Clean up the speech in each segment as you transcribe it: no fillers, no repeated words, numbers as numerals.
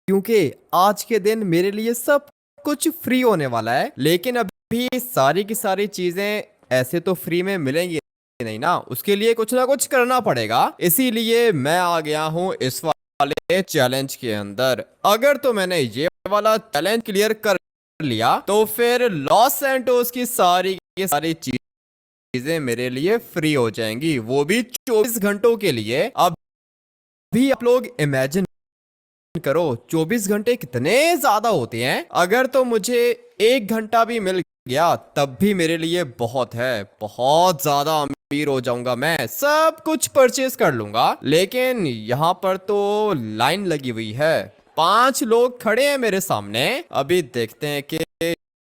क्योंकि आज के दिन मेरे लिए सब कुछ फ्री होने वाला है। लेकिन अभी सारी की सारी चीजें ऐसे तो फ्री में मिलेंगी नहीं ना, उसके लिए कुछ ना कुछ करना पड़ेगा। इसीलिए मैं आ गया हूँ इस वाले चैलेंज के अंदर। अगर तो मैंने ये वाला चैलेंज क्लियर कर लिया तो फिर लॉस सैंटोस की सारी चीजें मेरे लिए फ्री हो जाएंगी, वो भी 24 घंटों के लिए। अभी आप लोग इमेजिन करो 24 घंटे कितने ज्यादा होते हैं। अगर तो मुझे 1 घंटा भी मिल गया तब भी मेरे लिए बहुत है। बहुत ज्यादा अमीर हो जाऊंगा, मैं सब कुछ परचेज कर लूंगा। लेकिन यहाँ पर तो लाइन लगी हुई है, 5 लोग खड़े हैं मेरे सामने। अभी देखते हैं कि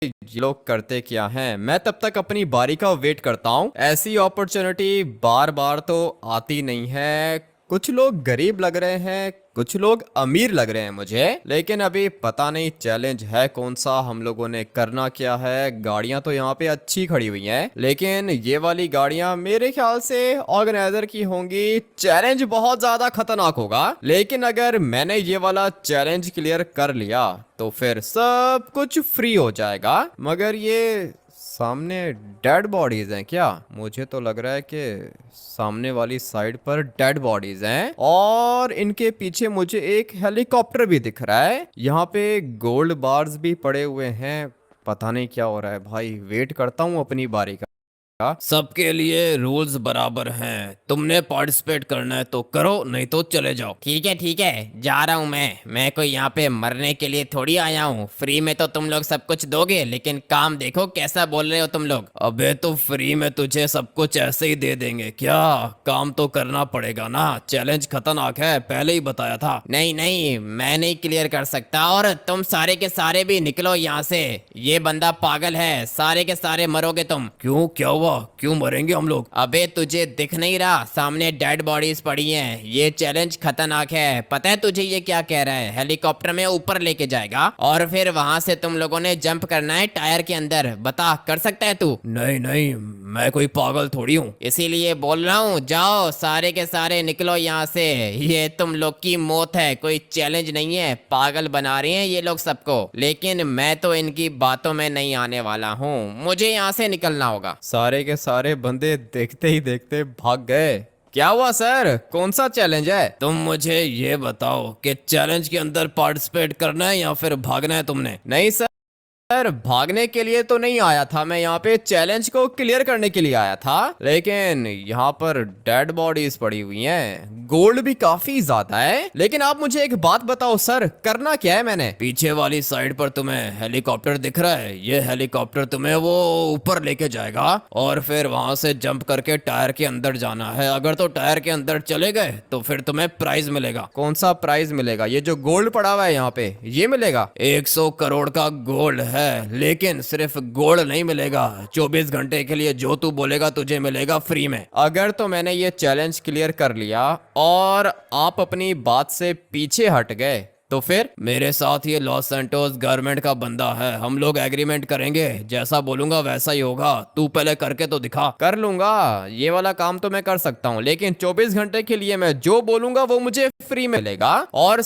ये लोग करते क्या हैं। मैं तब तक अपनी बारी का वेट करता हूँ। ऐसी अपॉर्चुनिटी बार बार तो आती नहीं है। कुछ लोग गरीब लग रहे हैं, कुछ लोग अमीर लग रहे हैं मुझे। लेकिन अभी पता नहीं चैलेंज है कौन सा, हम लोगों ने करना क्या है। गाड़ियां तो यहाँ पे अच्छी खड़ी हुई हैं, लेकिन ये वाली गाड़ियां मेरे ख्याल से ऑर्गेनाइजर की होंगी। चैलेंज बहुत ज्यादा खतरनाक होगा, लेकिन अगर मैंने ये वाला चैलेंज क्लियर कर लिया तो फिर सब कुछ फ्री हो जाएगा। मगर ये सामने डेड बॉडीज हैं क्या? मुझे तो लग रहा है कि सामने वाली साइड पर डेड बॉडीज हैं, और इनके पीछे मुझे एक हेलीकॉप्टर भी दिख रहा है। यहाँ पे गोल्ड बार्स भी पड़े हुए हैं। पता नहीं क्या हो रहा है भाई, वेट करता हूँ अपनी बारी का। सबके लिए रूल्स बराबर हैं। तुमने पार्टिसिपेट करना है तो करो, नहीं तो चले जाओ। ठीक है, जा रहा हूँ मैं कोई यहाँ पे मरने के लिए थोड़ी आया हूँ। फ्री में तो तुम लोग सब कुछ दोगे, लेकिन काम देखो कैसा बोल रहे हो तुम लोग। अबे तो फ्री में तुझे सब कुछ ऐसे ही दे देंगे क्या? काम तो करना पड़ेगा ना, चैलेंज खतरनाक है, पहले ही बताया था। नहीं, मैं नहीं क्लियर कर सकता, और तुम सारे के सारे भी निकलो यहाँ से। ये बंदा पागल है, सारे के सारे मरोगे तुम। क्यों, क्या हुआ? क्यों मरेंगे हम लोग? अबे तुझे दिख नहीं रहा, सामने डेड बॉडीज पड़ी हैं। ये चैलेंज खतरनाक है। पता है तुझे ये क्या कह रहा है? हेलीकॉप्टर में ऊपर लेके जाएगा और फिर वहां से तुम लोगों ने जंप करना है टायर के अंदर। बता, कर सकता है तू? नहीं, मैं कोई पागल थोड़ी हूँ। इसीलिए बोल रहा हूँ, जाओ सारे के सारे निकलो यहाँ से। ये तुम लोग की मौत है, कोई चैलेंज नहीं है। पागल बना रहे हैं ये लोग सबको, लेकिन मैं तो इनकी बातों में नहीं आने वाला हूँ। मुझे यहाँ से निकलना होगा। सारे के सारे बंदे देखते ही देखते भाग गए। क्या हुआ सर, कौन सा चैलेंज है? तुम मुझे ये बताओ कि चैलेंज के अंदर पार्टिसिपेट करना है या फिर भागना है तुमने? नहीं सर, भागने के लिए तो नहीं आया था मैं, यहाँ पे चैलेंज को क्लियर करने के लिए आया था। लेकिन यहाँ पर डेड बॉडीज पड़ी हुई हैं, गोल्ड भी काफी ज्यादा है। लेकिन आप मुझे एक बात बताओ सर, करना क्या है मैंने? पीछे वाली साइड पर तुम्हें हेलीकॉप्टर दिख रहा है? ये हेलीकॉप्टर तुम्हें वो ऊपर लेके जाएगा और फिर वहां से जंप करके टायर के अंदर जाना है। अगर तो टायर के अंदर चले गए तो फिर तुम्हें प्राइज मिलेगा। कौन सा प्राइज मिलेगा? ये जो गोल्ड पड़ा हुआ है यहाँ पे, ये मिलेगा? 100 करोड़ का गोल्ड है, लेकिन सिर्फ गोल्ड नहीं मिलेगा। 24 घंटे के लिए जो तू बोलेगा तुझे मिलेगा फ्री में। अगर तो मैंने ये चैलेंज क्लियर कर लिया और आप अपनी बात से पीछे हट गए तो फिर? मेरे साथ ये लॉस सैंटोस गवर्नमेंट का बंदा है, हम लोग एग्रीमेंट करेंगे, जैसा बोलूंगा वैसा ही होगा। तू पहले करके तो दिखा। कर लूंगा, ये वाला काम तो मैं कर सकता हूँ, लेकिन 24 घंटे के लिए मैं जो बोलूंगा वो मुझे फ्री में मिलेगा। और